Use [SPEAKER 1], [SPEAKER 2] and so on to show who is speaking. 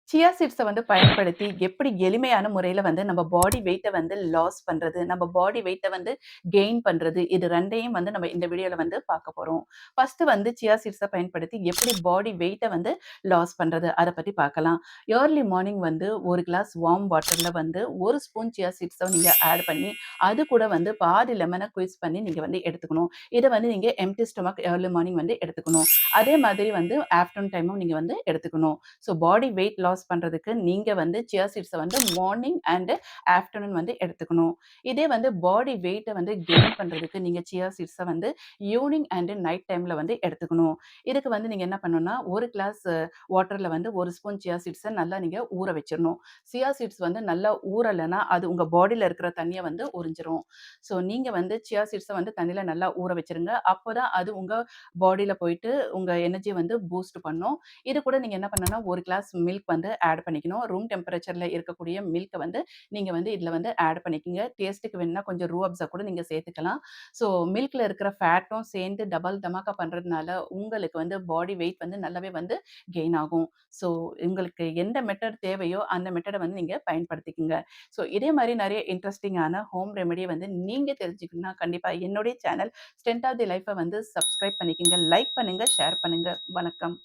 [SPEAKER 1] சியா சீட்ஸ பயன்படுத்தி எப்படி எளிமையான முறையில நம்ம பாடி வெயிட்ட லாஸ் பண்றது, நம்ம பாடி வெயிட்ட கெயின் பண்றது, இது 2யும் நம்ம இந்த வீடியோல பார்க்க போறோம். ஃபர்ஸ்ட் சியா சீட்ஸ பயன்படுத்தி எப்படி பாடி வெயிட்ட லாஸ் பண்றது, அத பத்தி பார்க்கலாம். ஏர்லி மார்னிங் 1 கிளாஸ் வார்ம் வாட்டர்ல 1 ஸ்பூன் சியா சீட்ஸ நீங்க ஆட் பண்ணி, அது கூட பாதி லெமன குயிஸ் பண்ணி நீங்க எடுத்துக்கணும். இத நீங்க எம்ப்டி ஸ்டொமக் ஏர்லி மார்னிங் எடுத்துக்கணும். அதே மாதிரி ஆஃப்டர்நூன் டைமும் நீங்க எடுத்துக்கணும். ஸோ பாடி வெயிட் லாஸ் பண்றதுக்கு நீங்க சியா சீட்ஸ மார்னிங் அண்ட் ஆஃப்டர்நூன் எடுத்துக்கணும். இதே பாடி வெயிட்ட கெயின் பண்றதுக்கு நீங்க சியா சீட்ஸ ஈவ்னிங் அண்ட் நைட் டைம்ல எடுத்துக்கணும். இதுக்கு நீங்க என்ன பண்ணணும்னா, 1 கிளாஸ் வாட்டர்ல 1 ஸ்பூன் சியா சீட்ஸ நல்லா நீங்க ஊற வச்சிரணும். சியா சீட்ஸ் நல்லா ஊறலன்னா, அது உங்க பாடில இருக்கிற தண்ணிய உறிஞ்சிரும். ஸோ நீங்க சியா சீட்ஸ தண்ணில நல்லா ஊற வச்சிருங்க. அப்பதான் அது உங்க பாடில போயிட்டு உங்க எனர்ஜிய பூஸ்ட் பண்ணும். இது கூட நீங்க என்ன பண்ணணும்னா, 1 கிளாஸ் மில்க் ஆட் பண்ணிக்கணும். ரூம் டெம்பரேச்சர்ல இருக்கக்கூடிய மில்க்க நீங்க இதுல ஆட் பண்ணிக்கங்க. டேஸ்ட்டுக்கு வேணும்னா கொஞ்சம் ரூ அப்ஸா கூட நீங்க சேர்த்துக்கலாம். ஸோ மில்க்ல இருக்கிற ஃபேட்டும் சேர்ந்து டபுள் தமாக்கா பண்றதுனால, உங்களுக்கு பாடி வெயிட் நல்லாவே கெயின் ஆகும். ஸோ உங்களுக்கு எந்த மெத்தட் தேவையோ, அந்த மெத்தட நீங்க பயன்படுத்திக்கங்க. ஸோ இதே மாரி நெறைய இன்ட்ரஸ்டிங்கான ஹோம் ரெமெடிய நீங்க தெரிஞ்சுக்கணும்னா, கண்டிப்பா என்னுடைய சேனல் ஸ்ட்ரென்த் ஆஃப் தி லைஃப்ப சப்ஸ்கிரைப் பண்ணிக்கங்க. லைக் பண்ணுங்க, ஷேர் பண்ணுங்க. வணக்கம்.